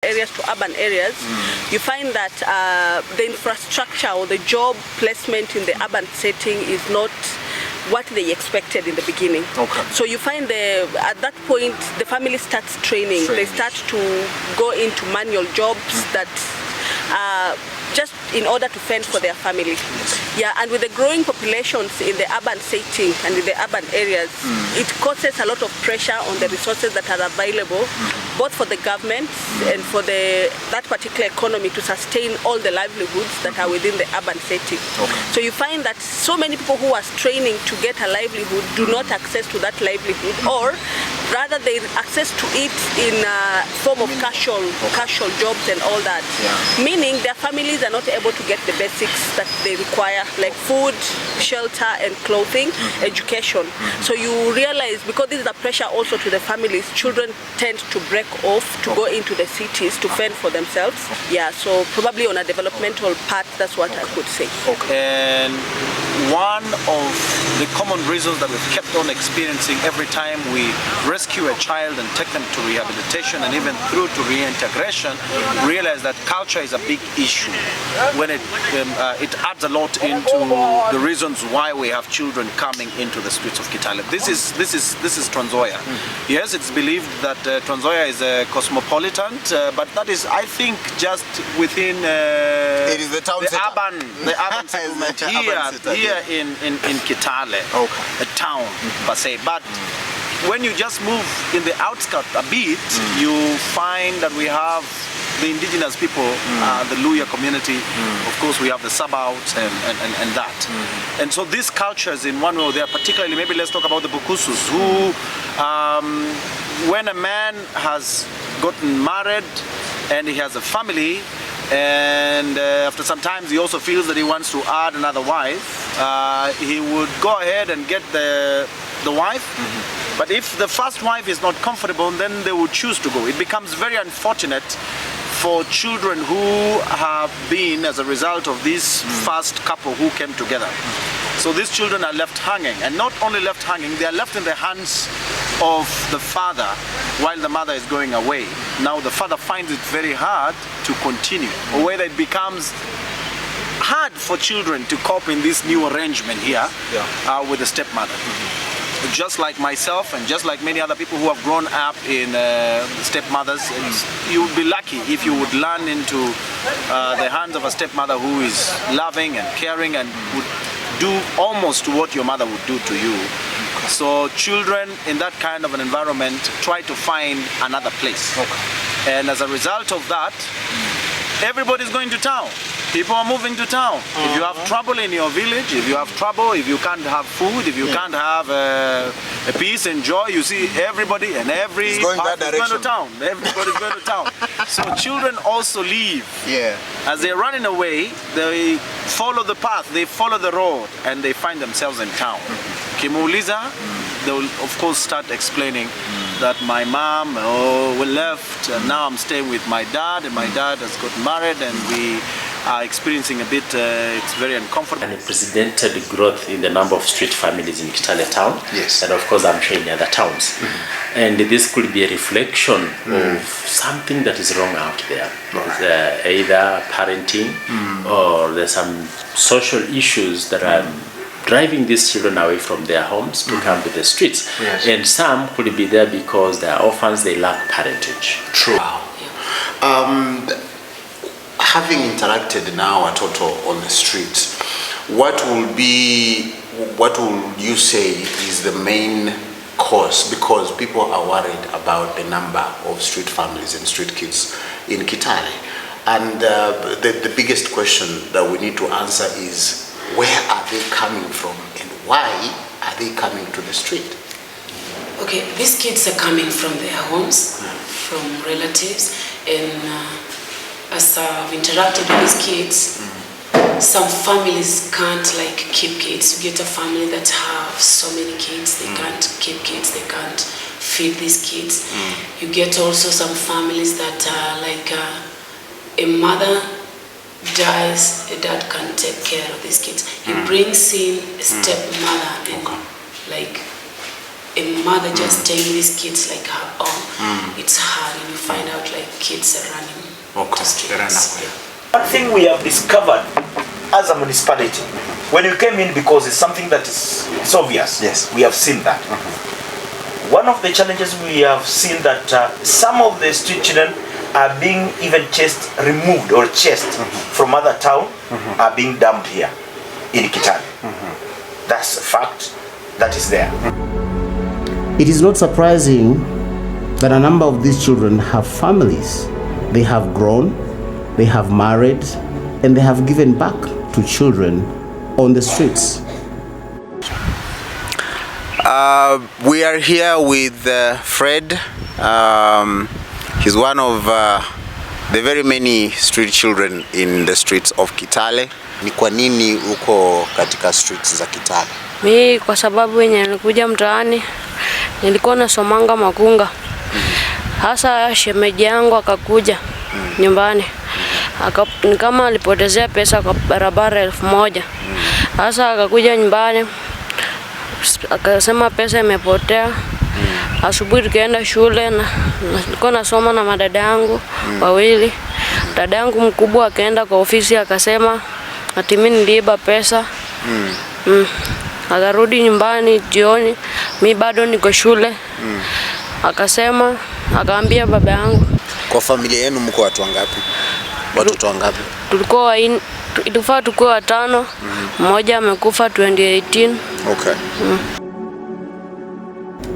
areas to urban areas, you find that the infrastructure or the job placement in the urban setting is not what they expected in the beginning. Okay. So you find at that point the family starts training. They start to go into manual jobs that just in order to fend for their family. Yeah, and with the growing populations in the urban setting and in the urban areas, it causes a lot of pressure on the resources that are available, both for the government and for that particular economy to sustain all the livelihoods that are within the urban setting. Okay. So you find that so many people who are straining to get a livelihood do not access to that livelihood, or rather they access to it in a form of casual jobs and all that. Meaning their families are not able to get the basics that they require, like food, shelter and clothing, education. So you realize, because this is a pressure also to the families, children tend to break off to go into the cities to fend for themselves. Yeah, so probably on a developmental part, that's what I could say. And one of the common reasons that we've kept on experiencing every time we rescue a child and take them to rehabilitation and even through to reintegration, realize that culture is a big issue. When it adds a lot into the reasons why we have children coming into the streets of Kitale. This is Trans Nzoia. Yes, it's believed that Trans Nzoia is a cosmopolitan, but that is, I think, just within it is the town the urban settlement here in Kitale, a town per se. But when you just move in the outskirts a bit, you find that we have the indigenous people, the Luya community. Of course, we have the Sabouts and that. And so these cultures, in one way or the other, particularly, maybe let's talk about the Bukusus, who, when a man has gotten married and he has a family, and after some time he also feels that he wants to add another wife, he would go ahead and get the wife. But if the first wife is not comfortable, then they would choose to go. It becomes very unfortunate for children who have been, as a result of this first couple who came together. So these children are left hanging, and not only left hanging, they are left in the hands of the father while the mother is going away. Now the father finds it very hard to continue, or whether it becomes hard for children to cope in this new arrangement here with the stepmother. Just like myself and just like many other people who have grown up in stepmothers, you would be lucky if you would learn into the hands of a stepmother who is loving and caring and would do almost what your mother would do to you. So children in that kind of an environment try to find another place. And as a result of that, everybody's going to town. People are moving to town. If you have trouble in your village, if you have trouble, if you can't have food, if you can't have a peace and joy, you see everybody and every part is going to town. Everybody's going to town. So children also leave. As they're running away, they follow the path, they follow the road, and they find themselves in town. Kimuuliza, they will of course start explaining that my mom left and now I'm staying with my dad, and my dad has got married and we are experiencing a bit, it's very uncomfortable. Unprecedented growth in the number of street families in Kitale town. And of course I'm sure in other towns. And this could be a reflection of something that is wrong out there. Either parenting or there's some social issues that are driving these children away from their homes to come to the streets. And some could be there because they are orphans, they lack parentage. True. Having interacted now at Toto on the streets, what will you say is the main cause? Because people are worried about the number of street families and street kids in Kitale. And the biggest question that we need to answer is, where are they coming from and why are they coming to the street? Okay, these kids are coming from their homes, from relatives, and as I've interacted with these kids, some families can't keep kids. You get a family that have so many kids, they can't keep kids, they can't feed these kids. You get also some families that are a mother dies, a dad can't take care of these kids. He brings in a stepmother and a mother just taking these kids like her own, it's hard, and you find out like kids are running to streets. Yeah. One thing we have discovered as a municipality, when we came in, because it's something that is it's obvious, yes, we have seen that. One of the challenges we have seen that some of the street children are being even removed or chased from other town, are being dumped here in Kitale. That's a fact that is there. It is not surprising that a number of these children have families. They have grown, they have married, and they have given back to children on the streets. We are here with Fred. He's one of the very many street children in the streets of Kitale. Ni kwa nini uko katika streets za Kitale? Mimi kwa sababu wenye nilikuja mtaani nilikuwa nasomanga Makunga. Hasa shemeji yangu akakuja nyumbani. Ni kama alipotezea pesa kwa barabara 1000. Hasa akakuja nyumbani akasema pesa imepotea. Asubuhi tukaenda shule na nilikuwa nasoma na madada yangu wawili. Dada yangu mkubwa akaenda kwa ofisi akasema ati mimi niliiba pesa. Akarudi nyumbani jioni, mimi bado niko shule. Akasema akaambia baba yangu. Kwa familia yenu mko watu wangapi? Watoto wangapi? Tulikuwa ilifaa tukue 5. Mmoja amekufa 2018. Okay.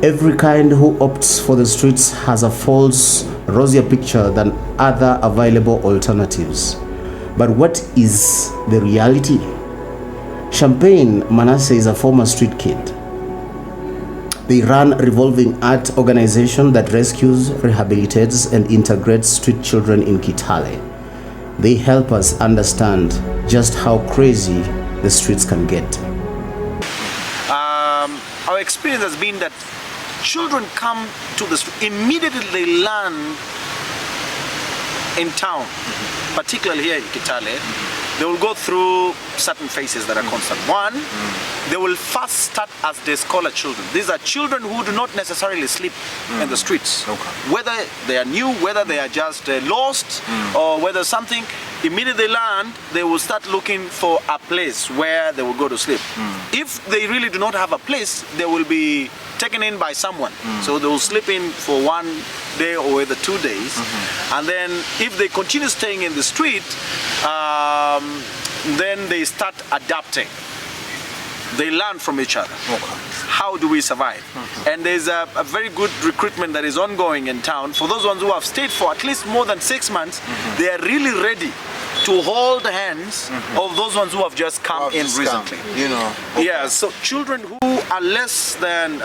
Every kind who opts for the streets has a false, rosier picture than other available alternatives. But what is the reality? Champagne Manasseh is a former street kid. They run a revolving art organization that rescues, rehabilitates, and integrates street children in Kitale. They help us understand just how crazy the streets can get. Our experience has been that children come to the street, immediately they land in town, particularly here in Kitale. They will go through certain phases that are constant. One, they will first start as day scholar children. These are children who do not necessarily sleep in the streets. Whether they are new, whether they are just lost, or whether something, immediately they land, they will start looking for a place where they will go to sleep. If they really do not have a place, they will be taken in by someone. So they will sleep in for 1 day or either 2 days. And then if they continue staying in the street, then they start adapting. They learn from each other. How do we survive? And there's a very good recruitment that is ongoing in town. For those ones who have stayed for at least more than 6 months, they are really ready to hold the hands of those ones who have just come in recently. You know. Yeah, so children who are less than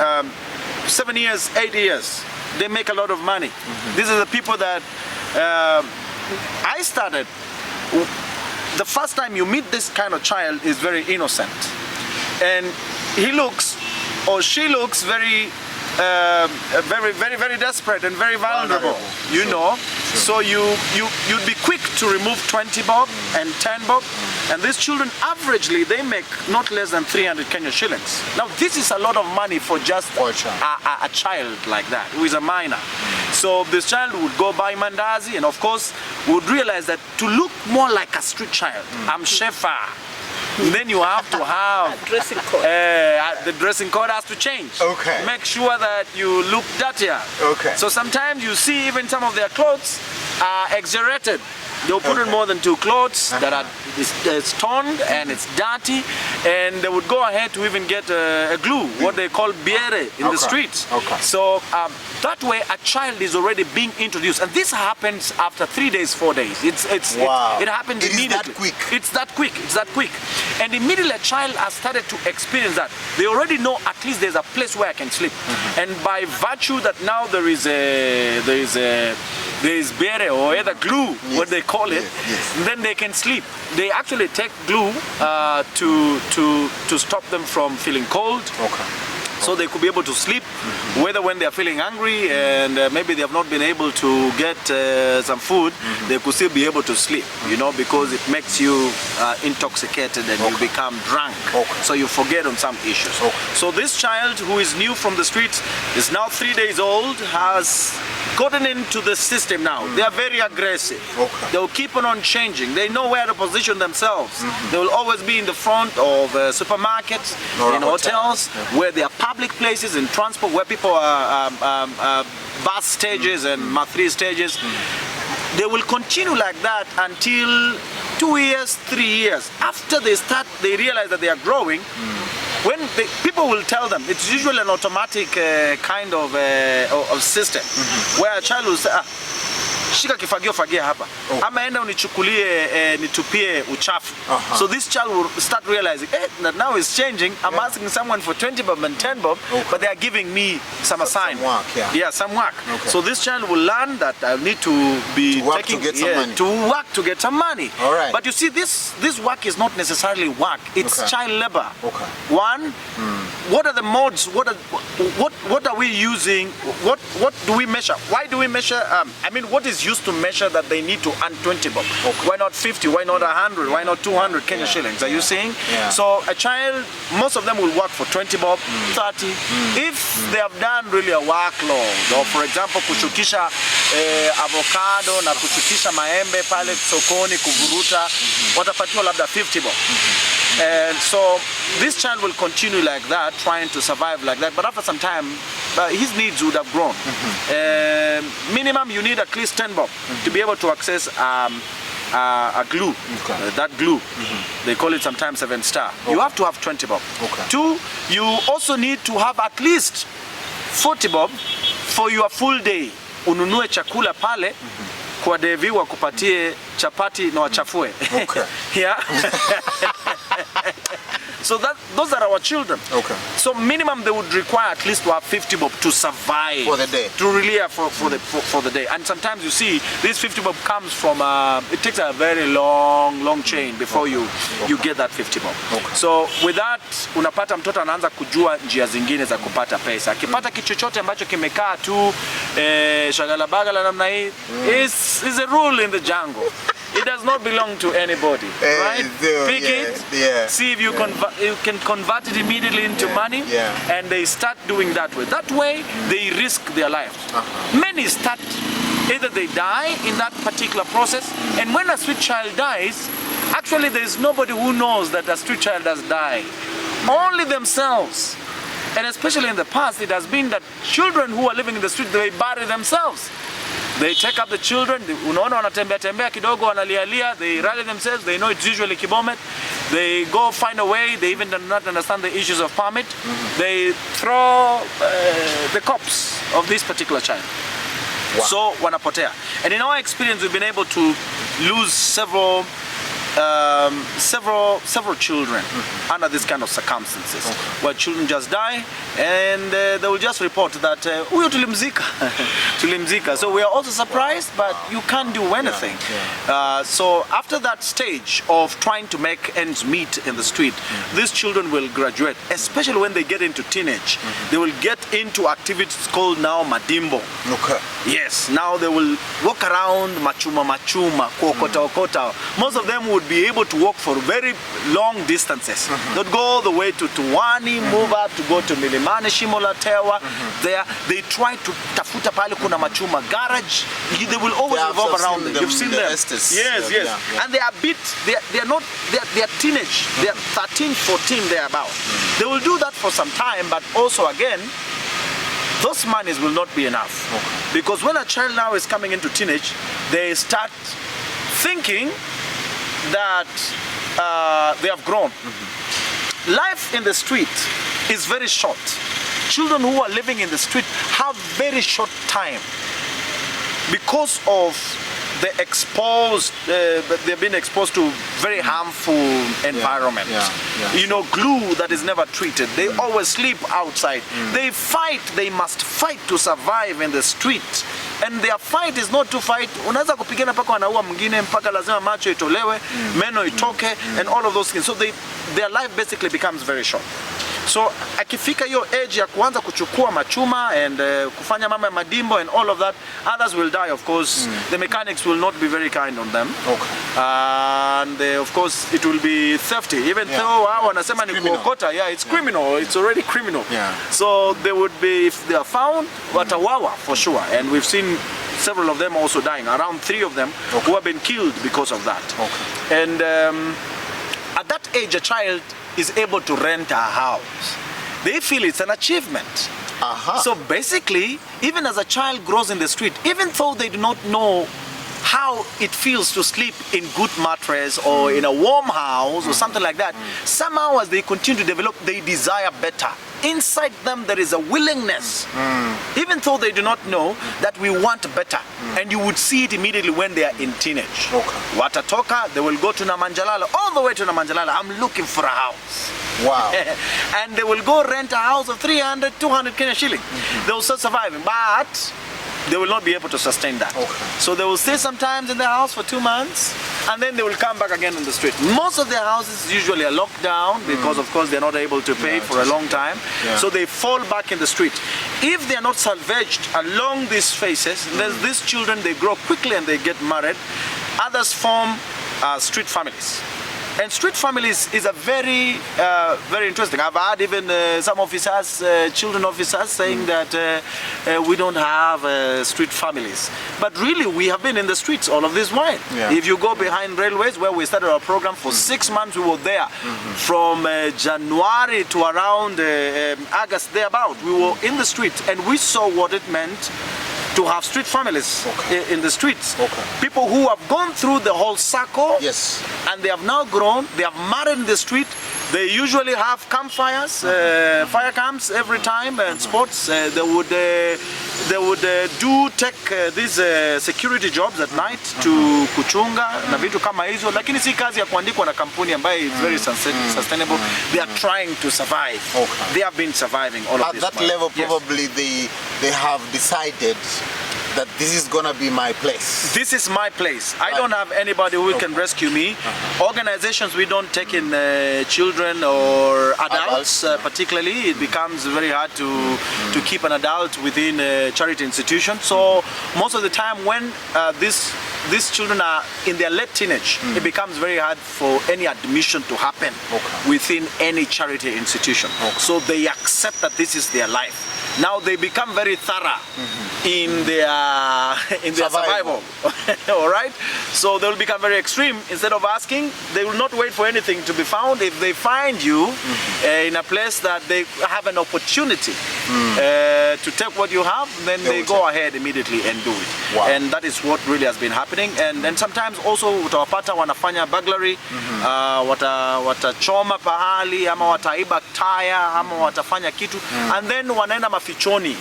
7 years, 8 years, they make a lot of money. These are the people that I started. The first time you meet this kind of child is very innocent, and he looks or she looks very very desperate and very vulnerable, you know. So you'd be quick to remove 20 bob and 10 bob, and these children averagely they make not less than 300 Kenya shillings. Now this is a lot of money for just a child like that who is a minor. So this child would go buy mandazi, and of course would realize that to look more like a street child, I'm shefa. Then you have to have dressing code. The dressing code has to change. Okay. Make sure that you look dirtier. Okay. So sometimes you see even some of their clothes are exaggerated. They'll put in more than 2 clothes that are it's torn and it's dirty, and they would go ahead to even get a glue, what they call biere in the streets. So that way a child is already being introduced, and this happens after 3 days, 4 days. It happens immediately. It's that quick. It's that quick. And immediately a child has started to experience that. They already know at least there's a place where I can sleep. And by virtue that now there is bere or either glue, what they call it, then they can sleep. They actually take glue to stop them from feeling cold. So they could be able to sleep, whether when they are feeling hungry and maybe they have not been able to get some food, they could still be able to sleep, you know, because it makes you intoxicated and you become drunk. So you forget on some issues. So this child who is new from the streets is now 3 days old, has gotten into the system now. They are very aggressive. They'll keep on changing. They know where to position themselves. They will always be in the front of supermarkets, in hotels, where there are public places, in transport, where people are bus stages and Mathri stages. They will continue like that until 2 years, 3 years. After they realize that they are growing, when people will tell them, it's usually an automatic kind of system, where a child will say, shika kifagio fagia hapa, ama enda unichukulie nitupie uchafu. So this child will start realizing, that now it's changing. I'm asking someone for 20 bob and 10 bob, but they are giving me some assign. Some work, some work. So this child will learn that I need to be taking to get some money. To work to get some money. All right. But you see, this work is not necessarily work. It's child labor. One, what are the modes? What are we using? What do we measure? Why do we measure? I mean, what is used to measure that they need to earn 20 bob? Why not 50? Why not 100? Why not 200 Kenya shillings? Are you seeing? So a child, most of them will work for 20 bob, 30. If they have done really a workload, or for example, kushukisha avocado na kushukisha maembe pale sokoni kuvuruta, watapatiwa labda 50 bob. And so this child will continue like that, trying to survive like that. But after some time, his needs would have grown. Minimum, you need at least 10 bob to be able to access a glue. That glue, they call it sometimes 7 star. You have to have 20 bob. 2, you also need to have at least 40 bob for your full day. Ununue chakula pale, kwa Devi wakupatie chapati na wachafue. So those are our children. So minimum they would require at least to have 50 bob to survive for the day. To really for the day. And sometimes you see this 50 bob comes from it takes a very long chain before you get that 50 bob. So with that unapata mtoto anaanza kujua njia zingine za kupata pesa. Akipata kichochote ambacho kimekaa tu shagala bagala namna hii is a rule in the jungle. It does not belong to anybody, right? Pick it, see if you can convert it immediately into money, and they start doing that way. That way, they risk their lives. Many start, either they die in that particular process, and when a street child dies, actually there is nobody who knows that a street child has died. Only themselves. And especially in the past, it has been that children who are living in the street, they bury themselves. They take up the children, unaona wanatembea kidogo wanalialia, they rally themselves, they know it's usually Kibomet. They go find a way, they even do not understand the issues of permit. They throw the corpse of this particular child. So wanapotea. And in our experience, we've been able to lose several children under this kind of circumstances, where children just die and they will just report that huyo tulimzika. So we are also surprised, but you can't do anything. So after that stage of trying to make ends meet in the street, these children will graduate, especially when they get into teenage. They will get into activities called now madimbo. Yes, now they will walk around machuma, kuokota. Most of them would be able to walk for very long distances. They'd go all the way to Tuwani, move up to go to Milimani, Shimola Tewa. There, they try to tafuta pale kuna machuma garage. They will always revolve around them. You've seen them. Yes. And they are they are teenage. They are 13, 14, they are about. They will do that for some time, but also again, those monies will not be enough. Because when a child now is coming into teenage, they start thinking that they have grown. Life in the street is very short. Children who are living in the street have very short time because of the they've been exposed to very harmful environment. You know, glue that is never treated. They always sleep outside. They must fight to survive in the street. And their fight is not to fight. Unaweza kupigana paka wanaua mwingine mpaka lazima macho itolewe, meno itoke, and all of those things. So their life basically becomes very short. So akifika hiyo age ya kuanza kuchukua machuma and kufanya mama madimbo and all of that, others will die, of course. The mechanics will not be very kind on them. And of course it will be thefty, even though wanasema ni kuokota. It's criminal. It's already criminal. So they would be, if they are found, watawawa for sure. And we've seen several of them also dying, around 3 of them who have been killed because of that. And at that age, a child is able to rent a house. They feel it's an achievement. So basically, even as a child grows in the street, even though they do not know how it feels to sleep in good mattress or in a warm house or something like that, somehow as they continue to develop, they desire better. Inside them there is a willingness, even though they do not know, that we want better. And you would see it immediately when they are in teenage. Watatoka, they will go to Namanjalala, all the way to Namanjalala, I'm looking for a house. Wow. And they will go rent a house of 300, 200 Kenya shilling. They will still survive, but they will not be able to sustain that. So they will stay sometimes in the house for 2 months, and then they will come back again on the street. Most of their houses usually are locked down because of course they're not able to pay for a long time. So they fall back in the street. If they are not salvaged along these phases, these children, they grow quickly and they get married. Others form street families. And street families is a very, very interesting. I've had even some officers, children officers, saying that we don't have street families. But really, we have been in the streets all of this while. If you go behind railways, where we started our program for 6 months, we were there. From January to around August, thereabout, we were in the street, and we saw what it meant to have street families in the streets. People who have gone through the whole circle, and they have now grown, they have married in the street. They usually have campfires, fire camps every time, and sports. They would take these security jobs at night to kuchunga na vitu kama hizo, lakini si kazi ya kuandikwa na kampuni ambayo is very sustainable. They are trying to survive. They have been surviving all of this. At that level, probably they have decided that this is gonna be my place. This is my place. I don't have anybody who can rescue me. Organizations, we don't take in children or adults particularly. It becomes very hard to keep an adult within a charity institution. So most of the time when these children are in their late teenage, it becomes very hard for any admission to happen within any charity institution. So they accept that this is their life. Now they become very thorough in their survival. All right, so they will become very extreme. Instead of asking, they will not wait for anything to be found. If they find you in a place that they have an opportunity to take what you have, then they go ahead immediately and do it. And that is what really has been happening. And then sometimes also utawapata wanafanya burglary, watachoma pahali ama wataiba tire ama watafanya kitu, and then wanaenda mafichoni.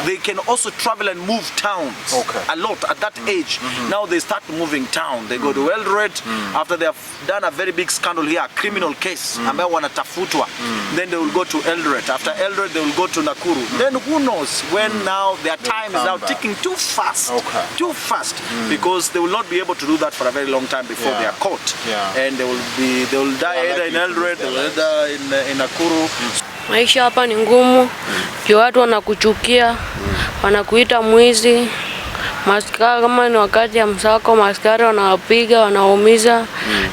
They can also travel and move towns a lot at that age. Now they start moving town. They go to Eldoret after they have done a very big scandal here, a criminal case ambayo wanatafutwa. Then they will go to Eldoret. After Eldoret they will go to Nakuru. Then who knows when now their time is now ticking too fast. Too fast, because they will not be able to do that for a very long time before they are caught. And they will die either in Eldoret, they will die in Nakuru. Maisha hapa ni ngumu. Juu watu wanakuchukia, wanakuita mwizi. Maskari kama ni wakati ya msako, maskari wanawapiga, wanaumiza.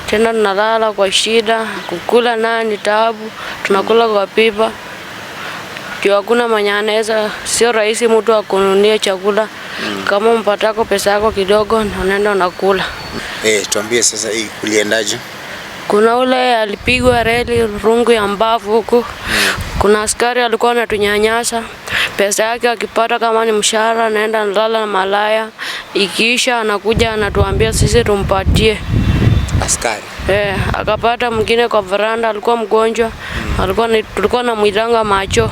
Tena tunalala kwa shida, kukula nani taabu, tunakula kwa pipa. Juu hakuna mwenye anaweza, sio rahisi mtu akununulie chakula. Kama mpatako pesa yako kidogo, unaenda unakula. Tuambie sasa hii kuliendaje? Kuna ule alipigwa reli rungu ya mbavu huku. Kuna askari alikuwa anatunyanyasa. Pesa yake akipata kama ni mshahara anaenda analala na malaya. Ikiisha anakuja anatuambia sisi tumpatie. Askari? Akapata mwingine kwa veranda, alikuwa mgonjwa. Tulikuwa na mwilanga macho.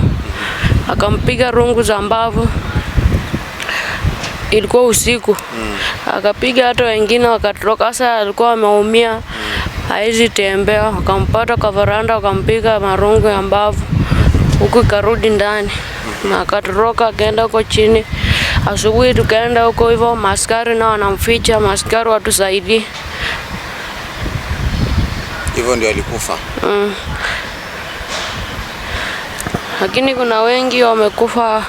Akampiga rungu za mbavu. Ilikuwa usiku. Akapiga hata wengine wakatoroka. Sasa alikuwa ameumia, haizi tembea. Akampata kwa veranda, akampiga marungu ya mbavu. Huku karudi ndani. Na akatoroka akaenda huko chini. Asubuhi tukaenda huko hivyo, maskari nao wanamficha, maskari watusaidie. Hivyo ndio alikufa. lakini kuna wengi wamekufa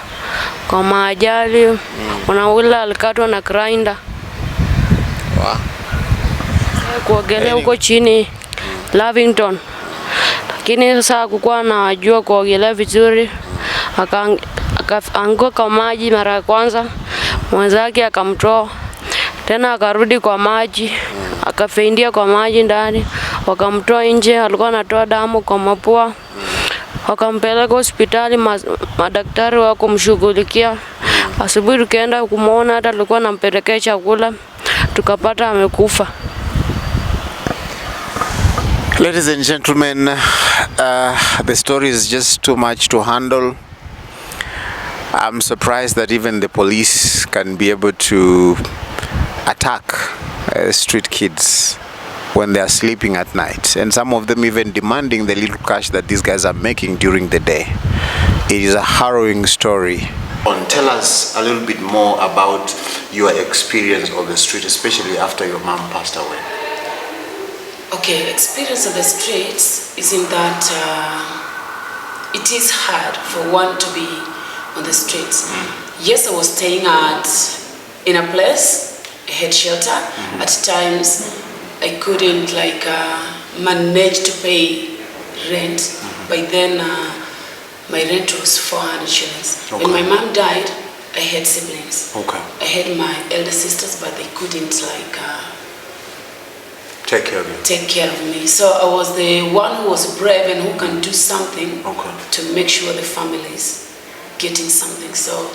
kwa maajali. Kuna ule alikatwa na grinder. Kuogelea huko chini Lavington, lakini sasa hakukuwa anajua kuogelea vizuri, akaanguka kwa maji mara ya kwanza, mwenzake akamtoa tena, akarudi kwa maji, akafeindia kwa maji ndani, wakamtoa nje, alikuwa anatoa damu kwa mapua, wakampeleka hospitali, madaktari wako mshughulikia. Asubuhi tukaenda kumuona, hata alikuwa anampelekea chakula, tukapata amekufa. Ladies and gentlemen, the story is just too much to handle. I'm surprised that even the police can be able to attack street kids when they are sleeping at night, and some of them even demanding the little cash that these guys are making during the day. It is a harrowing story. Tell us a little bit more about your experience on the street, especially after your mom passed away. Okay, experience of the streets is in that it is hard for one to be on the streets. Yes, I was staying in a place, a head shelter. At times, I couldn't manage to pay rent. By then, my rent was 400 shillings. Okay. When my mom died, I had siblings. Okay. I had my elder sisters, but they couldn't take care of you. Take care of me. So I was the one who was brave and who can do something to make sure the family is getting something. So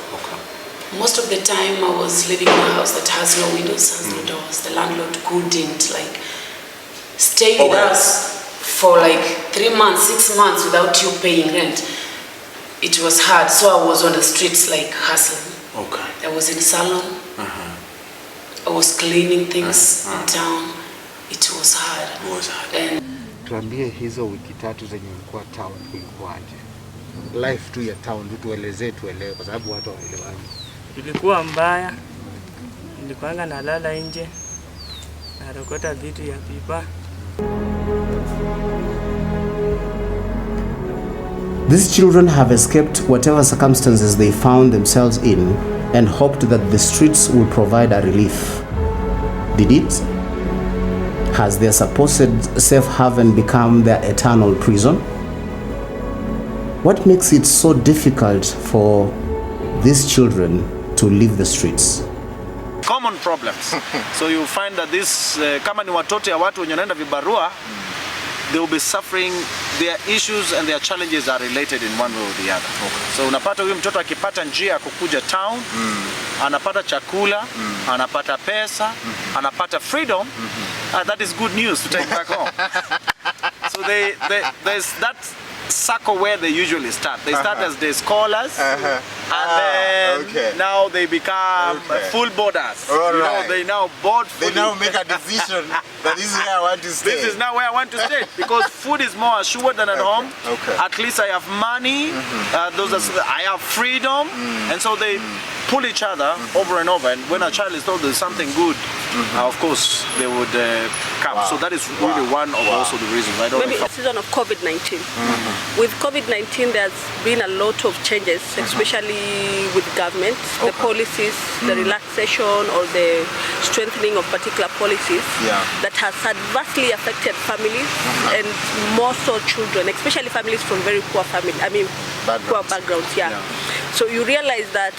most of the time I was living in a house that has no windows, has no doors. The landlord couldn't stay with us for 3 months, 6 months without you paying rent. It was hard. So I was on the streets hustling. I was in a salon. I was cleaning things in town. It was hard. And tuambie hizo wiki tatu zenye ulikuwa town kulikuwaje? Life tu ya town tuelezee tuelewe kwa sababu watu hawaelewani. Ilikuwa mbaya. Nilikuwa nalala nje. Narokota vitu ya pipa. These children have escaped whatever circumstances they found themselves in and hoped that the streets will provide a relief. Did it? Has their supposed safe haven become their eternal prison? What makes it so difficult for these children to leave the streets? Common problems. So you find that this, kama ni watoto ya watu wenye wanaenda vibarua, they will be suffering. Their issues and their challenges are related in one way or the other. So unapata huyu mtoto akipata njia ya kukuja town, anapata chakula, anapata pesa, anapata freedom. That is good news to take back home. So there's that circle where they usually start. They start as day scholars, and then now they become full boarders. They now board fully. They now make a decision that this is where I want to stay. This is now where I want to stay because food is more assured than at home. At least I have money. I have freedom, and so they pull each other over and over. And when a child is told there's something good, of course they would come. So that is really one of also the reasons. I don't Maybe a season of COVID-19. With COVID-19, there's been a lot of changes, especially with government, the policies, the relaxation or the strengthening of particular policies that has adversely affected families and more so children, especially families from very poor poor backgrounds. So you realize that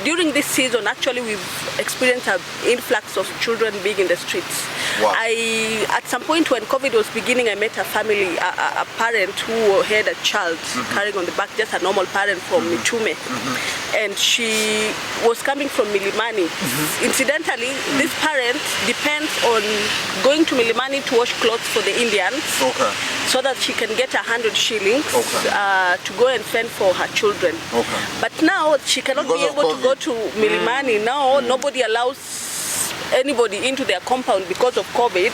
during this season, actually, we've experienced an influx of children being in the streets. At some point when COVID was beginning, I met a family, a parent who had a child carrying on the back, just a normal parent from Michume. And she was coming from Milimani. Incidentally, this parent depends on going to Milimani to wash clothes for the Indians so that she can get 100 shillings to go and fend for her children. But now she cannot be able to go to Milimani. Now nobody allows anybody into their compound because of COVID.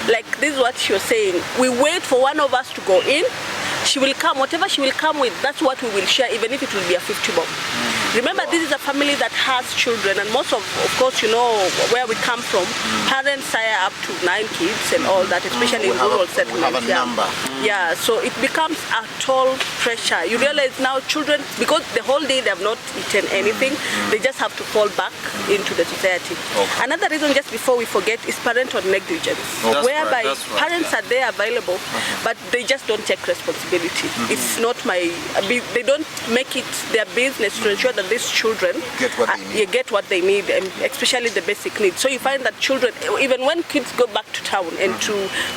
Like this is what she was saying. We wait for one of us to go in. She will come, whatever she will come with, that's what we will share, even if it will be a 50 bob. Remember, this is a family that has children, and most of course, you know where we come from. Parents hire up to 9 kids and all that, especially in rural settlements. Yeah, so it becomes a toll pressure. You realize now children, because the whole day they have not eaten anything, they just have to fall back into the society. Another reason, just before we forget, is parental negligence, whereby parents are there available, but they just don't take responsibility. It's not they don't make it their business to ensure that these children get what they need, and especially the basic needs. So you find that children, even when kids go back to town and to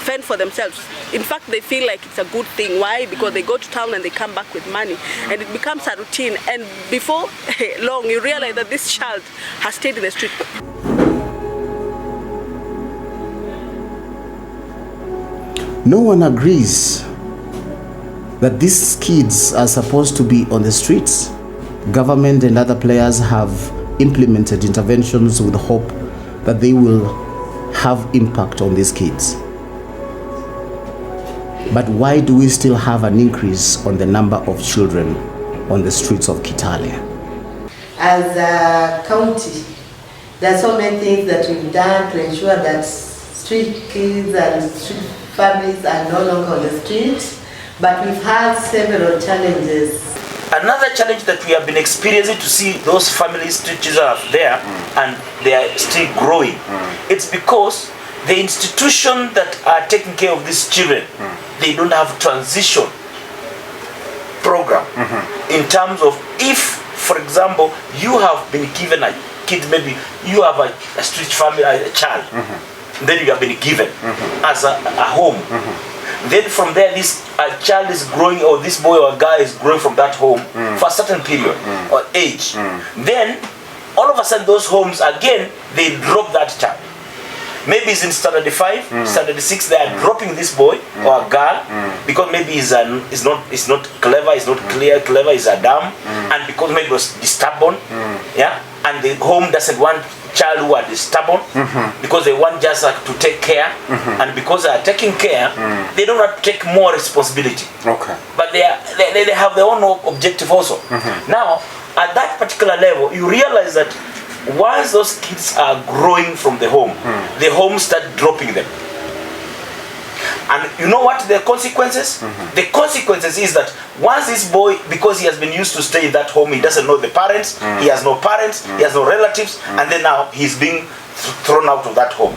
fend for themselves, in fact they feel like it's a good thing. Why? Because they go to town and they come back with money, and it becomes a routine, and before long you realize that this child has stayed in the street. No one agrees that these kids are supposed to be on the streets. Government and other players have implemented interventions with hope that they will have impact on these kids. But why do we still have an increase on the number of children on the streets of Kitale? As a county, there are so many things that we've done to ensure that street kids and street families are no longer on the streets, but we've had several challenges. Another challenge that we have been experiencing to see those families, street children are there and they are still growing. It's because the institutions that are taking care of these children, they don't have transition program in terms of, if, for example, you have been given a kid, maybe you have a street family, a child, then you have been given as a home. Then from there, this child is growing, or this boy or girl is growing from that home for a certain period or age. Then all of a sudden those homes again, they drop that child. Maybe it's in standard 5, standard 6, they are dropping this boy or girl because maybe he's not clever, he's not clever, he's a dumb, and because maybe he was stubborn, and the home doesn't want child who are stubborn because they want just to take care, and because they are taking care, they don't have to take more responsibility. But they have their own objective also. Now, at that particular level, you realize that once those kids are growing from the home start dropping them. And you know what the consequences? The consequences is that once this boy, because he has been used to stay in that home, he doesn't know the parents, he has no parents, he has no relatives, and then now he's being thrown out of that home.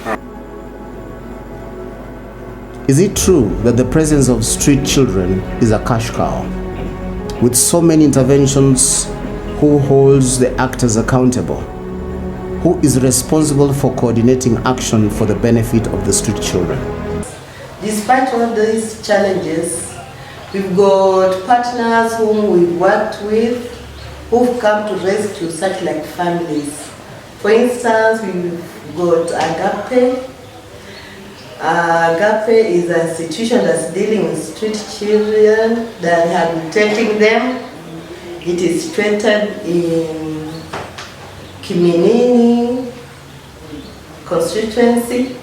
Is it true that the presence of street children is a cash cow? With so many interventions, who holds the actors accountable? Who is responsible for coordinating action for the benefit of the street children? Despite all these challenges, we've got partners whom we've worked with who've come to rescue such like families. For instance, we've got Agape. Agape is an institution that's dealing with street children, that have taken them. It is situated in Kiminini constituency,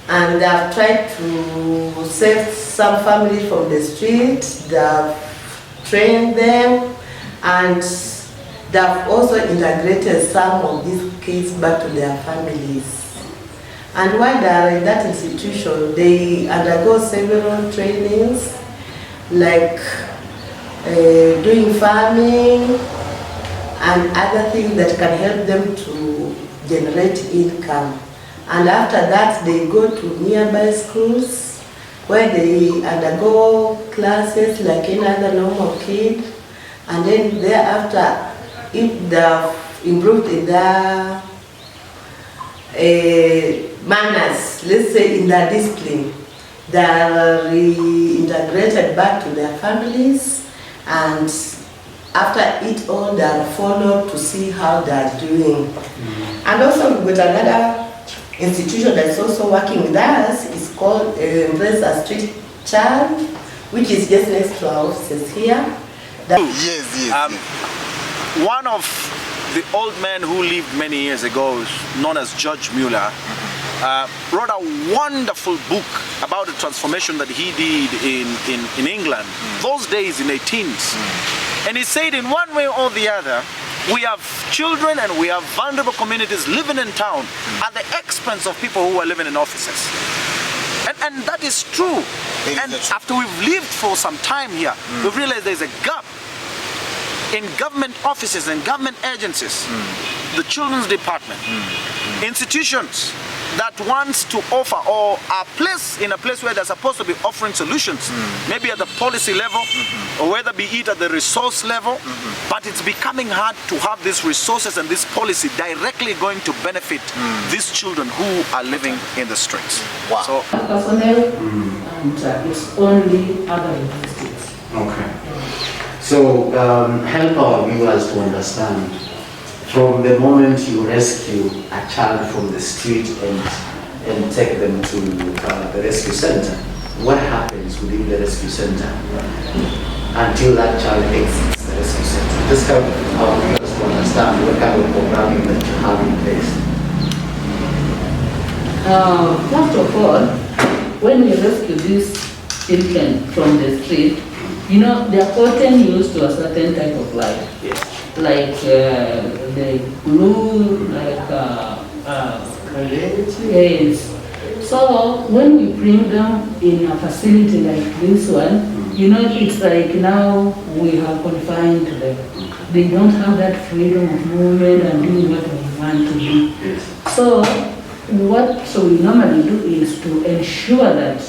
and they have tried to save some families from the street. They have trained them, and they have also integrated some of these kids back to their families. And while they are in that institution, they undergo several trainings, like doing farming and other things that can help them to generate income. And after that, they go to nearby schools where they undergo classes like any other normal kid. And then thereafter, if they've improved in their manners, let's say in their discipline, they are reintegrated back to their families, and after it all, they are followed to see how they are doing. And also we've got another institution that's also working with us. It's called Embrace a Street Child, which is just next to our offices here. One of the old men who lived many years ago, known as George Mueller, wrote a wonderful book about the transformation that he did in England, those days in the 18s. And he said in one way or the other, We have children and we have vulnerable communities living in town at the expense of people who are living in offices. And that is true. And after we've lived for some time here, we've realized there's a gap in government offices and government agencies, the children's department, institutions that wants to offer or are placed in a place where they're supposed to be offering solutions, maybe at the policy level or whether be it at the resource level, but it's becoming hard to have these resources and this policy directly going to benefit these children who are living in the streets. Wow. So, personnel and it's only other logistics. Okay. So help our viewers to understand, from the moment you rescue a child from the street and take them to the rescue center, what happens within the rescue center until that child exits the rescue center? Just help our viewers to understand what kind of programming that you have in place. First of all, when we rescue these children from the street, you know, they are often used to a certain type of life. Yes. Like the glue, like yes. So when we bring them in a facility like this one, you know, it's like now we have confined them. They don't have that freedom of movement and doing what we want to do. Yes. So what we normally do is to ensure that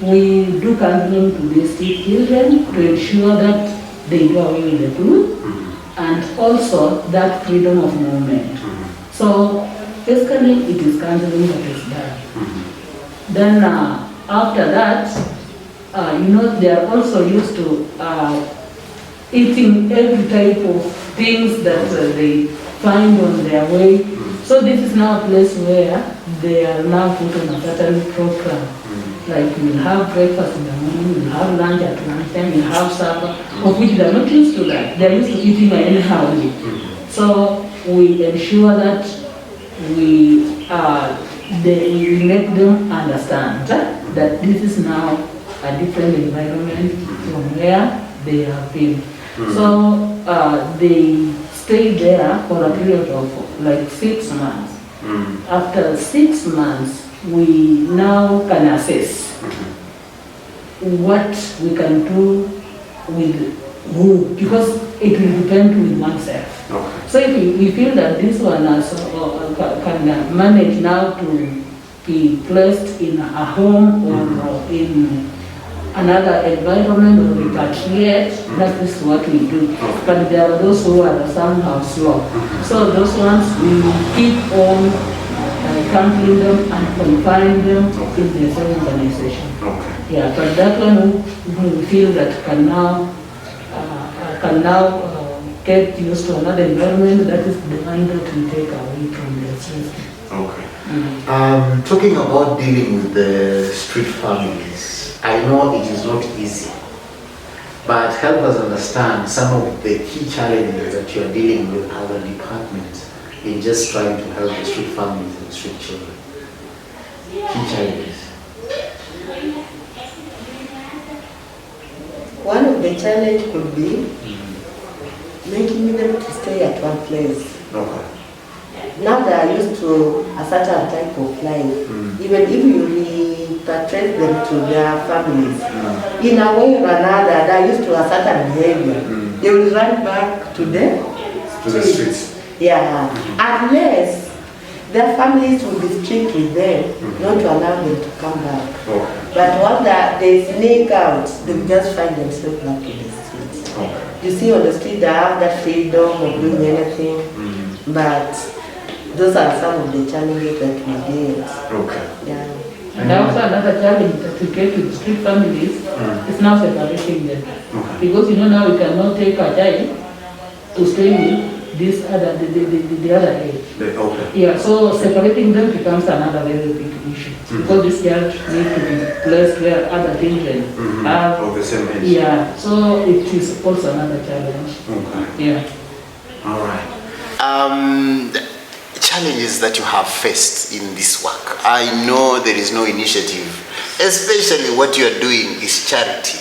we do counseling to these children to ensure that they go away with the glue. And also that freedom of movement. So basically it is counseling that is done. Then after that, you know, they are also used to eating every type of things that they find on their way. So this is now a place where they are now put on a certain program. Like we'll have breakfast in the morning, we'll have lunch at lunchtime, we'll have supper, of which they're not used to that. They're used to eating anyhow. So we ensure that we make them understand that this is now a different environment from where they have been. So they stay there for a period of like 6 months. After 6 months, we now can assess what we can do with who, because it will depend with oneself. Okay. So if we feel that this one can manage now to be placed in a home or in another environment or repatriate, that is what we do. But there are those who are somehow slow. So those ones we keep on counseling them and confine them in the same organization. Okay. Yeah, but that one we feel that can now get used to another environment. That is the one that we take away from the street. Okay. Talking about dealing with the street families, I know it is not easy, but help us understand some of the key challenges that you are dealing with as a department in just trying to help the street families and street children. Key challenges. One of the challenges could be making them to stay at one place. Okay. Now they are used to a certain type of life. Even if you repatriate them to their families, in a way or another, they are used to a certain behavior. They will run back to the streets. Yeah, unless their families will be strict with them, not to allow them to come back. Okay. But once they sneak out, they will just find themselves back in the streets. Okay. You see, on the street they have that freedom of doing anything, but those are some of the challenges that we deal. Okay. Yeah. And also another challenge that we get with street families is now separating them. Okay. Because you know now we cannot take a child to stay with this other, the other age. Okay. Yeah, so separating them becomes another very big issue. Because this child needs to be placed where other children are. Of the same age. Yeah, so it is also another challenge. Okay. Yeah. All right. Challenges that you have faced in this work. I know there is no initiative, especially what you are doing is charity.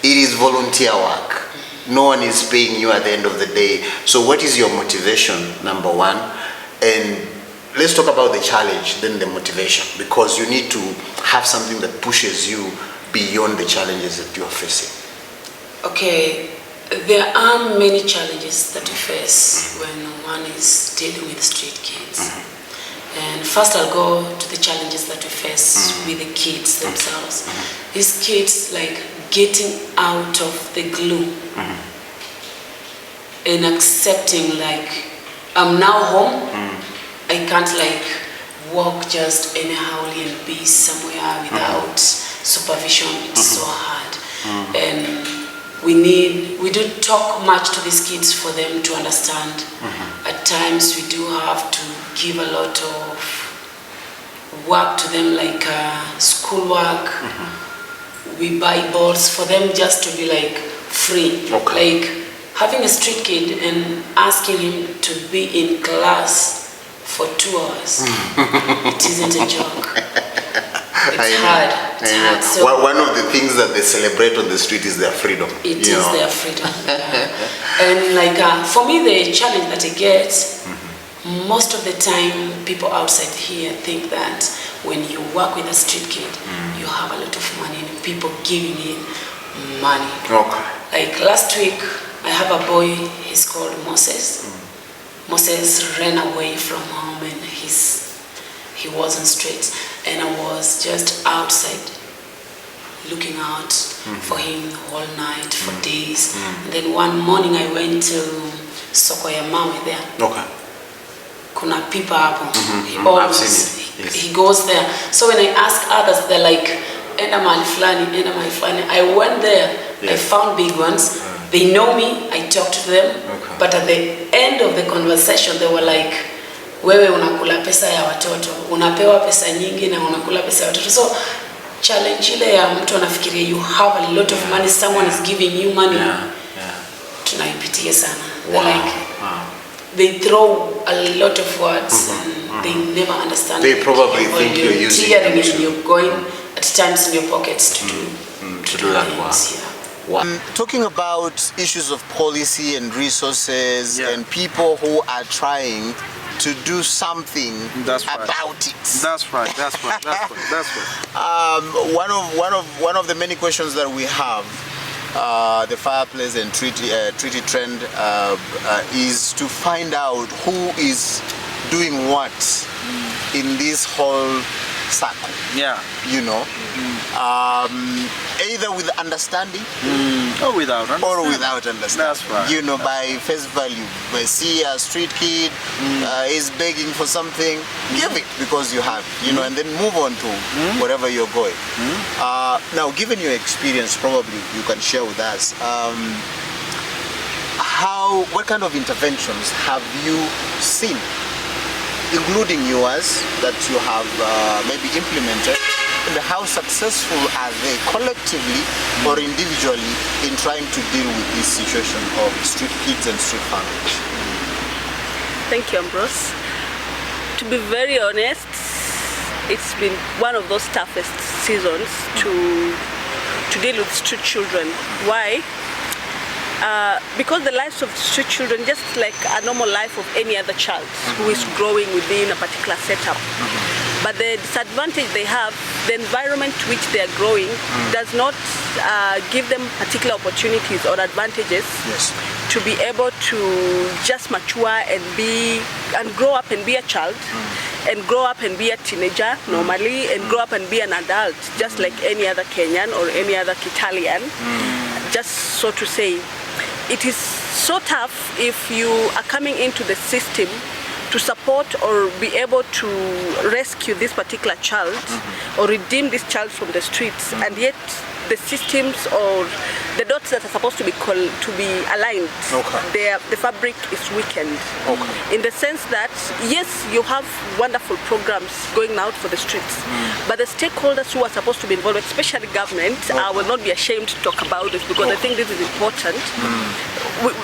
It is volunteer work. no one is paying you at the end of the day. So what is your motivation, number one? And let's talk about the challenge, then the motivation, because you need to have something that pushes you beyond the challenges that you are facing. Okay, there are many challenges that we face when one is dealing with street kids. And first I'll go to the challenges that we face with the kids themselves. These kids, like getting out of the glue and accepting, like, I'm now home, I can't like walk just anyhow and be somewhere without supervision. It's so hard. And we do talk much to these kids for them to understand. At times we do have to give a lot of work to them, like schoolwork. We buy balls for them just to be like free. Like having a street kid and asking him to be in class for 2 hours. It isn't a joke. It's hard. It's hard. So one of the things that they celebrate on the street is their freedom. It is their freedom. And like for me, the challenge that I get, most of the time, people outside here think that when you work with a street kid, you have a lot of money and people giving him money. Like last week, I have a boy, he's called Moses. Moses ran away from home and he was on streets, and I was just outside looking out for him the whole night, for days. And then one morning I went to Soko ya Mawe there. Kuna pipa hapo. He goes there. So when I ask others, they're like, enda mahali fulani, enda mahali fulani. I went there, I found big ones. They know me, I talked to them, but at the end of the conversation, they were like, wewe unakula pesa ya watoto, unapewa pesa nyingi na unakula pesa ya watoto. So challenge ile ya mtu anafikiria you have a lot of money, someone is giving you money. Tunaipitia sana. Like, they throw a lot of words and they never understand. They probably think you're using it. You're going at times in your pockets to do that work. Talking about issues of policy and resources and people who are trying to do something about it. That's right. One of the many questions that we have, the Fireplace and Treaty Trend, is to find out who is doing what in this whole circle. You know, either with understanding or without understanding. That's right. You know, by face value, by see a street kid is begging for something, give it because you have, you know, and then move on to wherever you're going. Now, given your experience, probably you can share with us. What kind of interventions have you seen, including yours, that you have maybe implemented, and how successful are they collectively or individually in trying to deal with this situation of street kids and street families? Thank you, Ambrose. To be very honest, it's been one of those toughest seasons to deal with street children. Why? Because the lives of street children, just like a normal life of any other child who is growing within a particular setup. But the disadvantage they have, the environment to which they are growing does not give them particular opportunities or advantages to be able to just mature and grow up and be a child, and grow up and be a teenager normally, and grow up and be an adult, just like any other Kenyan or any other Kitalian, just so to say. It is so tough if you are coming into the system to support or be able to rescue this particular child or redeem this child from the streets, and yet the systems or the dots that are supposed to be aligned, the fabric is weakened. In the sense that, yes, you have wonderful programs going out for the streets, but the stakeholders who are supposed to be involved, especially government, I will not be ashamed to talk about this because I think this is important.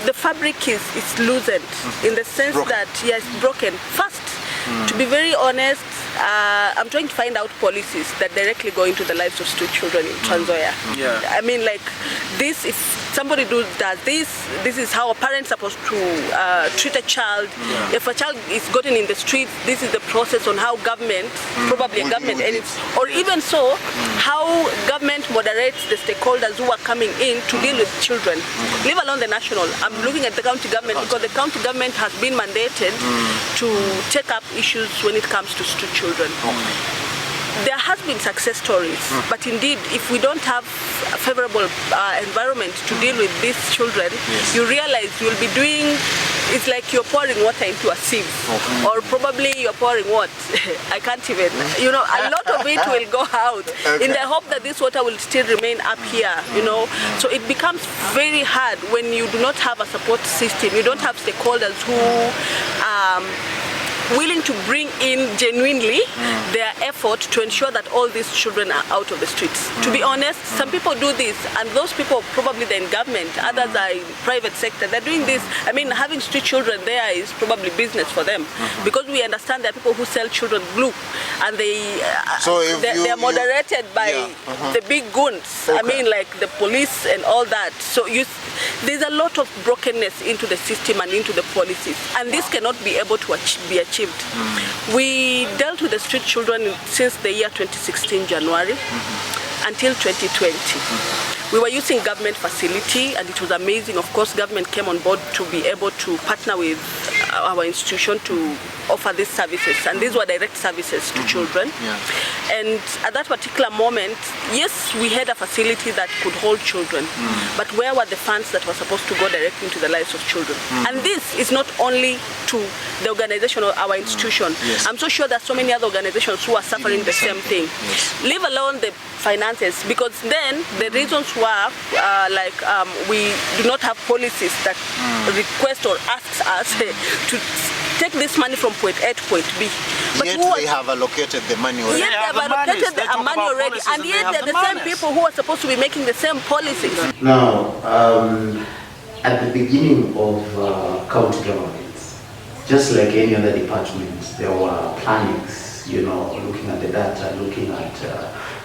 The fabric is loosened in the sense that, yes, broken. First, to be very honest, I'm trying to find out policies that directly go into the lives of street children in Trans Nzoia. I mean, like this, if somebody does this is how a parent's supposed to treat a child. If a child is gotten in the street, this is the process on how government, probably a government, or even so, how government moderates the stakeholders who are coming in to deal with children. Leave alone the national. I'm looking at the county government because the county government has been mandated to take up issues when it comes to street children. There has been success stories, but indeed, if we don't have a favorable environment to deal with these children, you realize you'll be doing, it's like you're pouring water into a sieve, or probably you're pouring what? I can't even, you know, a lot of it will go out in the hope that this water will still remain up here, you know. So it becomes very hard when you do not have a support system, you don't have stakeholders who willing to bring in genuinely their effort to ensure that all these children are out of the streets. To be honest, some people do this, and those people probably they're in government, others are in private sector. They're doing this. I mean, having street children there is probably business for them, because we understand there are people who sell children blue, and they are moderated by the big goons. I mean, like the police and all that. So there's a lot of brokenness into the system and into the policies, and this cannot be able to be achieved. We dealt with the street children since the year 2016 January until 2020. We were using government facility, and it was amazing. Of course, government came on board to be able to partner with our institution to offer these services, and these were direct services to children. And at that particular moment, yes, we had a facility that could hold children, but where were the funds that were supposed to go directly into the lives of children? And this is not only to the organization or our institution. I'm so sure there are so many other organizations who are suffering the same thing. Leave alone the finances, because then the reasons were we do not have policies that request or asks us to take this money from point A to point B. But yet they have allocated the money already. Yet they have allocated the money already, and yet they're the same people who are supposed to be making the same policies. Now, at the beginning of county governments, just like any other department, there were plannings, you know, looking at the data, looking at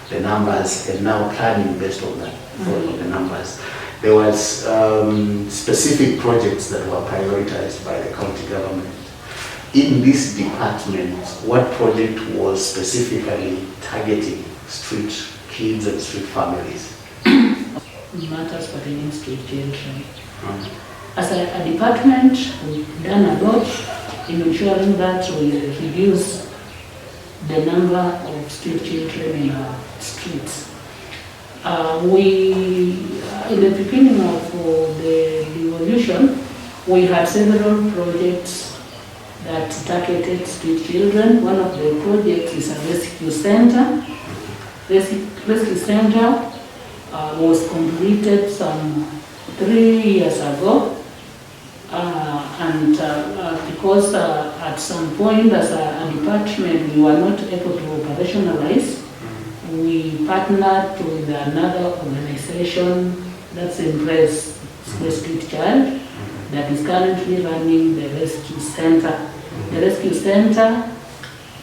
the numbers, and now planning based on that, on the numbers. There was specific projects that were prioritized by the county government. In this department, what project was specifically targeting street kids and street families? Matters pertaining to street children. As a department, we've done a lot in ensuring that we reduce the number of street children in our streets. In the beginning of the devolution, we had several projects that targeted street children. One of the projects is a rescue center. Rescue center was completed some 3 years ago, and because at some point as a department we were not able to operationalize, we partnered with another organization that's in place, Street Child, that is currently running the rescue center. The rescue center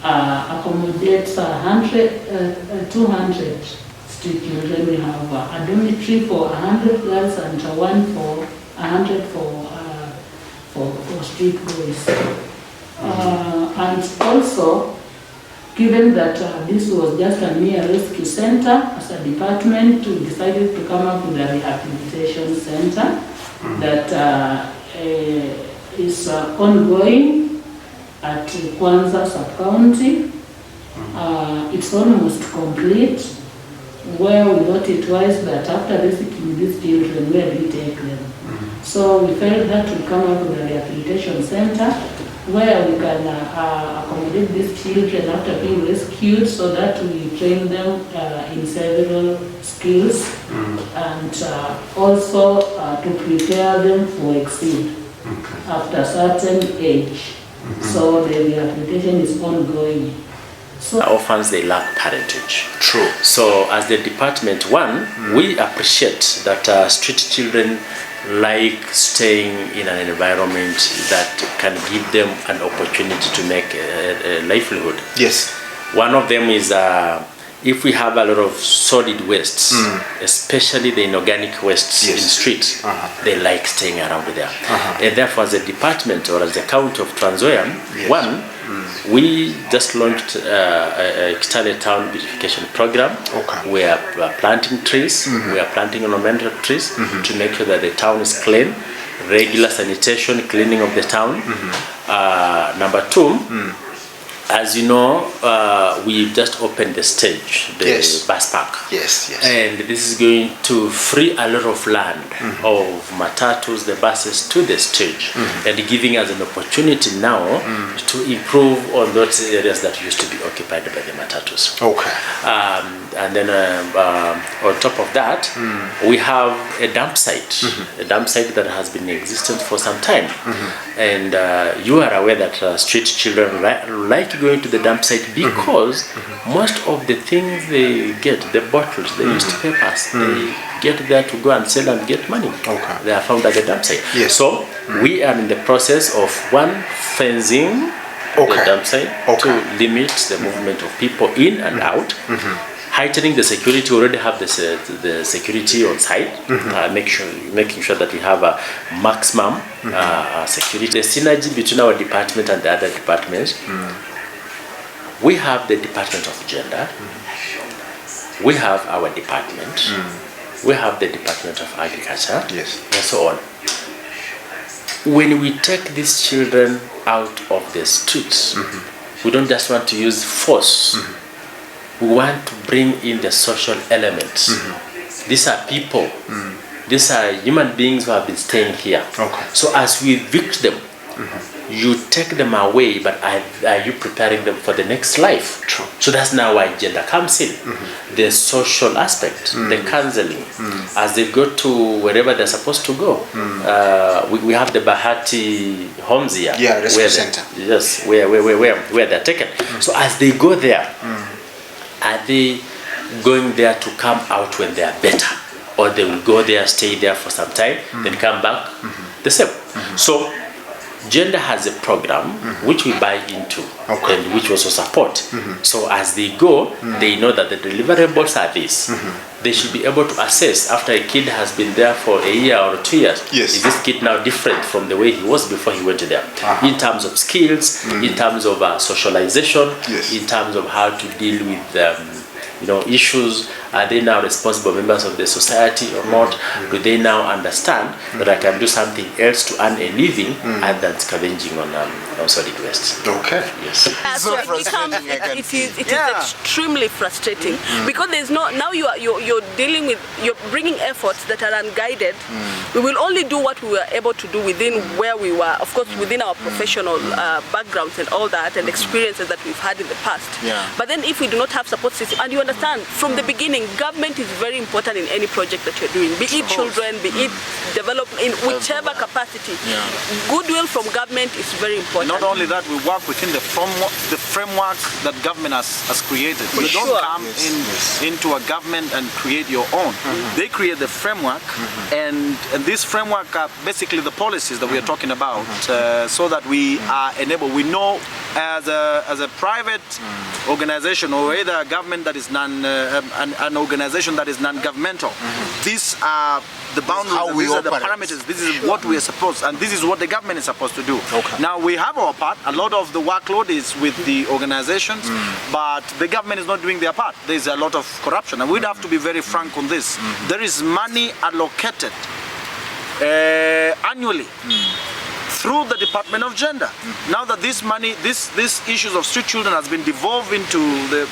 accommodates 200 street children. We have a dormitory for 100 girls and one for 100 for street boys. And also, given that this was just a mere rescue center, as a department, we decided to come up with a rehabilitation center that is ongoing at Kwanza sub-county. It's almost complete, where we thought it wise that after rescuing these children, where do we take them? So we felt that we come up with a rehabilitation center where we can accommodate these children after being rescued, so that we train them in several skills and also to prepare them for exit after a certain age. So the rehabilitation is ongoing. So orphans, they lack parentage. True. So as the department, we appreciate that street children like staying in an environment that can give them an opportunity to make a livelihood. Yes. One of them is if we have a lot of solid wastes, especially the inorganic wastes in streets, they like staying around there. And therefore, as a department or as the county of Trans Nzoia, one, we just launched a Kitale Town beautification program. We are planting trees, we are planting ornamental trees to make sure that the town is clean, regular sanitation, cleaning of the town. Number two, as you know, we've just opened the stage, the bus park. And this is going to free a lot of land of matatus, the buses, to the stage, and giving us an opportunity now to improve on those areas that used to be occupied by the matatus. And then on top of that, we have a dump site, that has been existent for some time. And you are aware that street children like going to the dump site because most of the things they get, the bottles, the used papers, they get there to go and sell and get money. They are found at the dump site. So we are in the process of one, fencing the dump site to limit the movement of people in and out. Heightening the security, we already have the security on site, making sure that we have a maximum security. The synergy between our department and the other departments, we have the Department of Gender, we have our department, we have the Department of Agriculture, and so on. When we take these children out of the streets, we don't just want to use force. We want to bring in the social elements. These are people. These are human beings who have been staying here. So as we evict them, you take them away, but are you preparing them for the next life? So that's now why gender comes in. The social aspect, the counseling, as they go to wherever they're supposed to go. We have the Bahati homes here. Rescue center. Where they're taken. So as they go there, are they going there to come out when they are better? Or they will go there, stay there for some time, then come back the same. So gender has a program which we buy into and which also support. So as they go, they know that the deliverables are this. They should be able to assess after a kid has been there for a year or 2 years. Is this kid now different from the way he was before he went there? In terms of skills, in terms of socialization, in terms of how to deal with issues. Are they now responsible members of the society or not? Do they now understand that I can do something else to earn a living other than scavenging on solid waste? Yes. So it is extremely frustrating because there's now you're dealing with, you're bringing efforts that are unguided. We will only do what we were able to do within where we were, of course, within our professional backgrounds and all that and experiences that we've had in the past. But then if we do not have support system, and you understand from the beginning, government is very important in any project that you're doing, be it children, be it development, in whichever capacity. Goodwill from government is very important. Not only that, we work within the framework that government has created. You don't come into a government and create your own. They create the framework, and this framework are basically the policies that we are talking about, so that we are enabled. We know as a private organization or either a government that is an organization that is non-governmental. These are the boundaries, these are the parameters, this is what we are supposed, and this is what the government is supposed to do. Now we have our part, a lot of the workload is with the organizations, but the government is not doing their part. There is a lot of corruption, and we'd have to be very frank on this. There is money allocated annually through the Department of Gender. Now that this money, these issues of street children has been devolved into the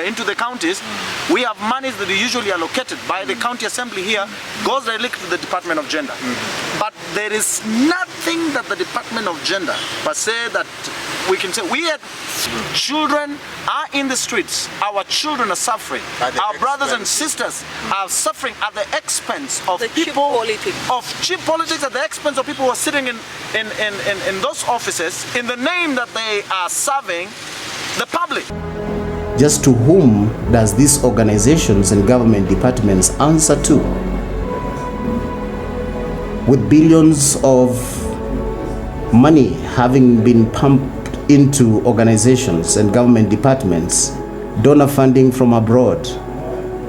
into the counties, we have monies that are usually allocated by the county assembly here, goes directly to the Department of Gender. But there is nothing that the Department of Gender per se that we can say. We had children are in the streets. Our children are suffering. Our brothers and sisters are suffering at the expense of people, cheap politics, at the expense of people who are sitting in those offices in the name that they are serving the public. Just to whom does these organizations and government departments answer to? With billions of money having been pumped into organizations and government departments, donor funding from abroad,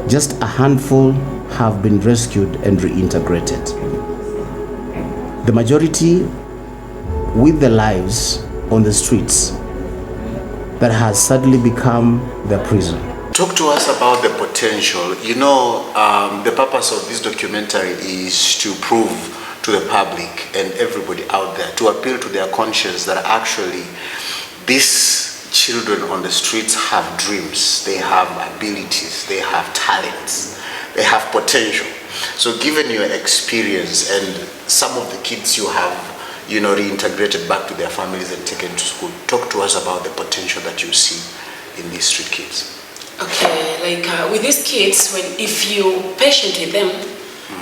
just a handful have been rescued and reintegrated. The majority with their lives on the streets that has sadly become their prison. Talk to us about the potential. You know, the purpose of this documentary is to prove to the public and everybody out there, to appeal to their conscience that actually these children on the streets have dreams, they have abilities, they have talents, they have potential. So given your experience and some of the kids you have, you know, reintegrated back to their families and taken to school, talk to us about the potential that you see in these street kids. Okay, like with these kids, if you patient with them,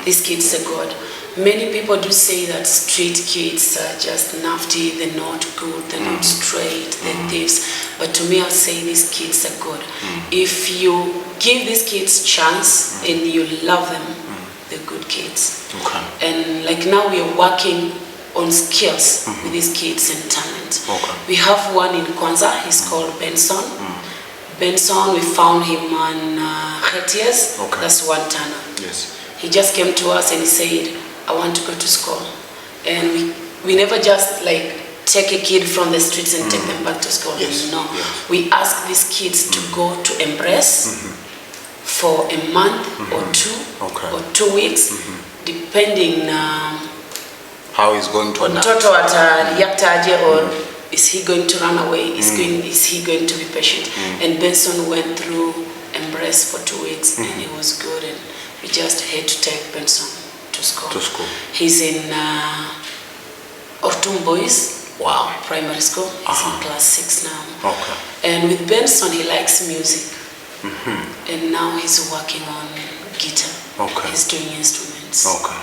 these kids are good. Many people do say that street kids are just nasty, they're not good, they're not straight, they're thieves. But to me, I'll say these kids are good. If you give these kids chance and you love them, they're good kids. Okay. And like now we are working on skills with these kids and talent. Okay. We have one in Kwanzaa, he's called Benson. Benson, we found him on Khetias, that's one Tana. Yes. He just came to us and he said, I want to go to school. And we never just like take a kid from the streets and take them back to school. Yes. No. Yes. We ask these kids to go to Embrace for a month or two or 2 weeks, depending how he's going to adapt. Mtoto atareactaje or is he going to run away? Is he going to be patient? And Benson went through Embrace for 2 weeks and it was good, and we just had to take Benson to school. He's in Ortum Boys primary school. He's in class 6 now. Okay. And with Benson, he likes music. And now he's working on guitar. Okay. He's doing instruments. Okay.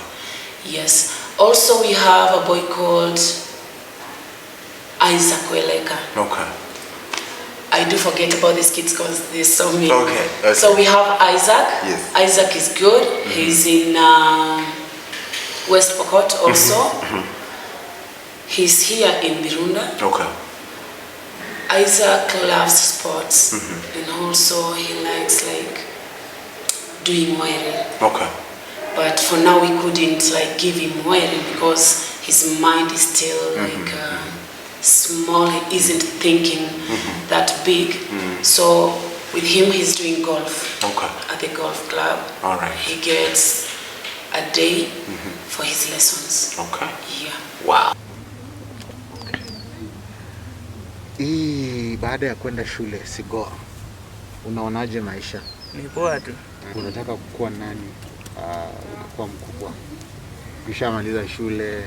Yes. Also, we have a boy called Isaac Weleka. Okay. I do forget about these kids because there's so many. Okay. So we have Isaac. Yes. Isaac is good. He's in West Pokot also. He's here in Birunda. Okay. Isaac loves sports and also he likes like doing wiring. Okay. But for now we couldn't like give him wiring because his mind is still like small. He isn't thinking that big. So with him he's doing golf at the golf club. All right. He gets a day for his lessons. Okay. Yeah. Wow. Hii baada ya kwenda shule Sigoa, unaonaje maisha? Ni poa tu. Unataka kuwa nani unakuwa mkubwa? Ukishamaliza shule,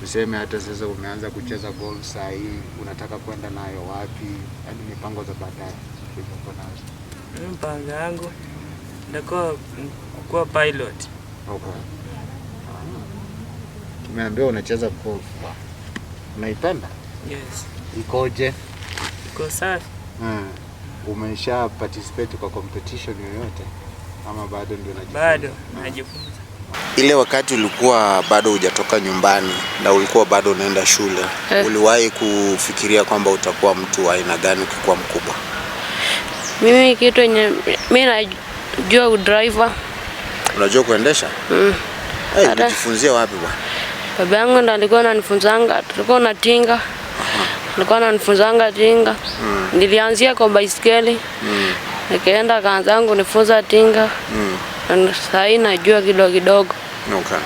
tuseme hata sasa umeanza kucheza golf saa hii, unataka kwenda nayo wapi? Yaani mipango za baadaye uko nazo? Mpango yangu ndio kuwa pilot. Okay. Tumeambiwa unacheza golf. Unaipenda? Yes. Ikoje? Iko safi. Umesha participate kwa competition yoyote ama bado ndio unajifunza? Bado najifunza. Ile wakati ulikuwa bado hujatoka nyumbani na ulikuwa bado unaenda shule, uliwahi kufikiria kwamba utakuwa mtu wa aina gani ukikuwa mkubwa? Mimi kitu yenye mimi najua driver. Unajua kuendesha? Ulijifunzia wapi bwana? Baba yangu ndo alikuwa ananifunzanga, tulikuwa na tinga. Alikuwa ananifunzanga tinga. Nilianzia kwa baiskeli. Nikaenda kaanza yangu nifunza tinga. Na sasa najua kidogo. Okay.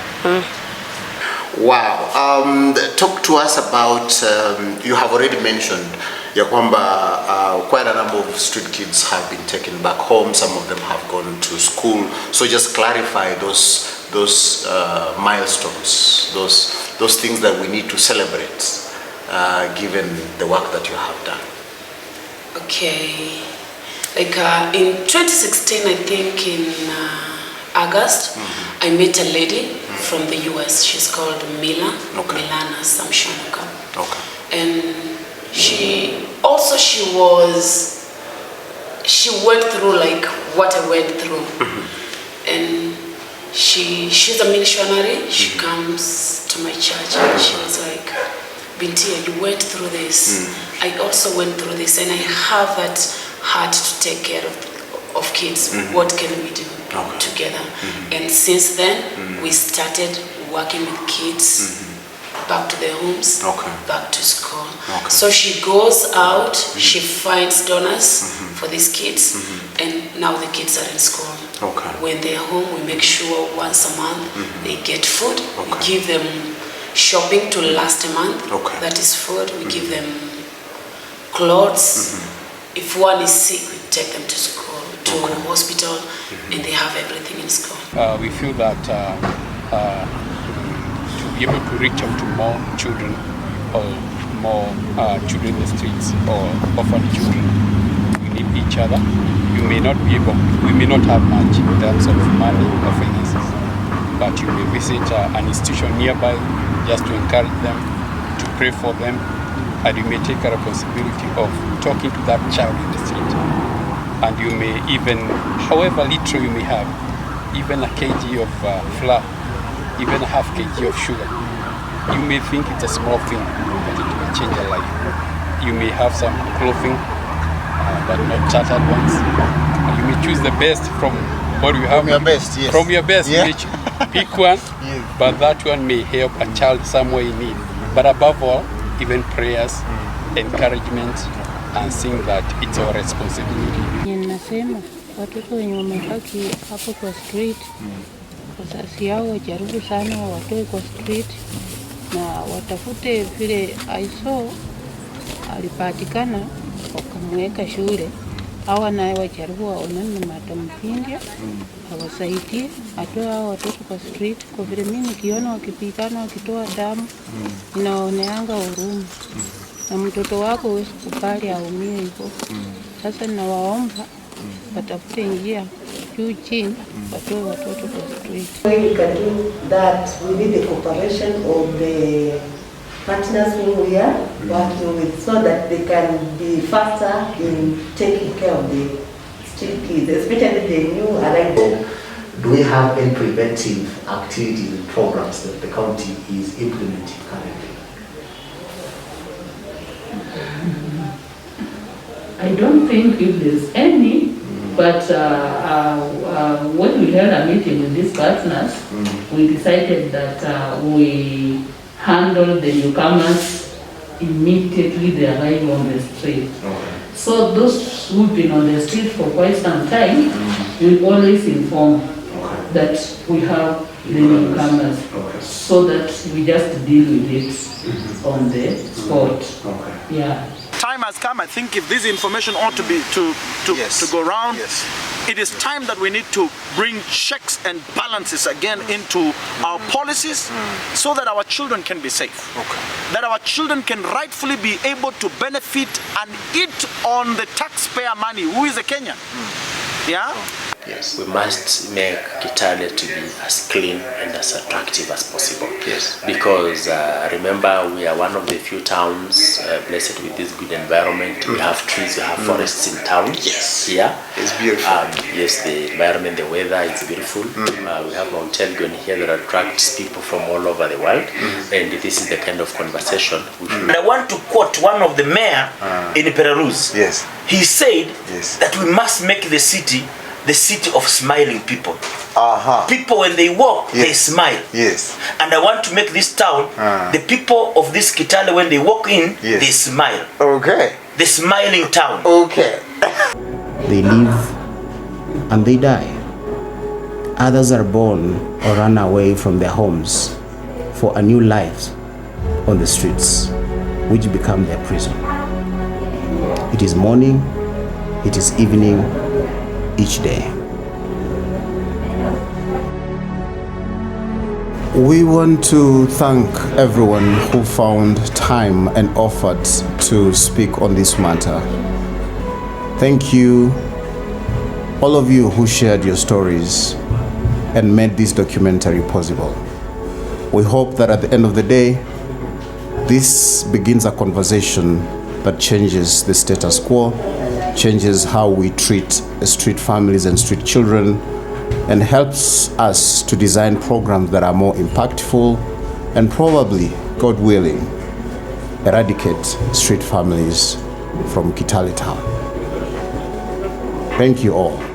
Wow. Talk to us about, you have already mentioned ya kwamba quite a number of street kids have been taken back home. Some of them have gone to school. So just clarify those milestones, those things that we need to celebrate, given the work that you have done. Okay. Like in 2016, I think in August, I met a lady from the US. She's called Milana Samshonuka. Okay. And she went through like what I went through. And she's a missionary. She comes to my church and she was like, Bintia, you went through this. I also went through this, and I have that hard to take care of kids. What can we do together? And since then, we started working with kids back to their homes, back to school. So she goes out, she finds donors for these kids, and now the kids are in school. When they are home, we make sure once a month they get food. We give them shopping to last a month. That is food. We give them clothes. If one is sick, we take them to school, to a hospital, and they have everything in school. We feel that to be able to reach out to more children or more children in the streets or orphan children, we need each other. We may not have much in terms of money or finances, but you may visit an institution nearby just to encourage them, to pray for them, and you may take a responsibility of talking to that child in the street. And you may even, however little you may have, even a kg of flour, even a half kg of sugar, you may think it's a small thing, but it will change your life. You may have some clothing, but not tattered ones. You may choose the best from what you have. From your best, yes. From your best, Yeah. pick one, but that one may help a child somewhere in need. But above all, even prayers, encouragement, and seeing that it's our responsibility. Ninasema watoto wenye wamebaki hapo kwa street, wazazi yao wajaribu sana watoe kwa street na watafute vile aiso alipatikana wakamweka shule. Hawa naye wajaribu waonane na Madam Pindia awasaidie atoe hao watoto kwa street, kwa vile mimi nikiona wakipigana wakitoa damu inaoneanga huruma. Na mtoto wako huwezi kubali aumie hivyo. Sasa ninawaomba watafute njia juu chini watoe watoto kwa street. We can do that. We need the cooperation of the partners who we are working with, so that they can be faster in taking care of the street kids, especially the new arrival. Do we have any preventive activities and programs that the county is implementing currently? I don't think if there's any, but when we held a meeting with these partners, we decided that we handle the newcomers immediately they arrive on the street. So those who've been on the street for quite some time, we always inform that we have the newcomers, so that we just deal with it on the spot. Yeah. Time has come. I think if this information ought to be to go around, it is time that we need to bring checks and balances again into our policies, so that our children can be safe, that our children can rightfully be able to benefit and eat on the taxpayer money. Who is a Kenyan? Yeah. Yes. We must make Kitale to be as clean and as attractive as possible. Yes. Because remember, we are one of the few towns blessed with this good environment. We have trees, we have forests in town. Yes. Here. It's beautiful. Yes, the environment, the weather is beautiful. We have Mount Elgon here that attracts people from all over the world. And this is the kind of conversation we should. And I want to quote one of the mayor in Perarus. Yes. He said that we must make the city of smiling people. People, when they walk, they smile. Yes. And I want to make this town, the people of this Kitale, when they walk in, they smile. Okay. The smiling town. Okay. They live and they die. Others are born or run away from their homes for a new life on the streets, which become their prison. It is morning, it is evening, each day. We want to thank everyone who found time and offered to speak on this matter. Thank you, all of you who shared your stories and made this documentary possible. We hope that at the end of the day, this begins a conversation that changes the status quo, changes how we treat street families and street children, and helps us to design programs that are more impactful and probably, God willing, eradicate street families from Kitale town. Thank you all.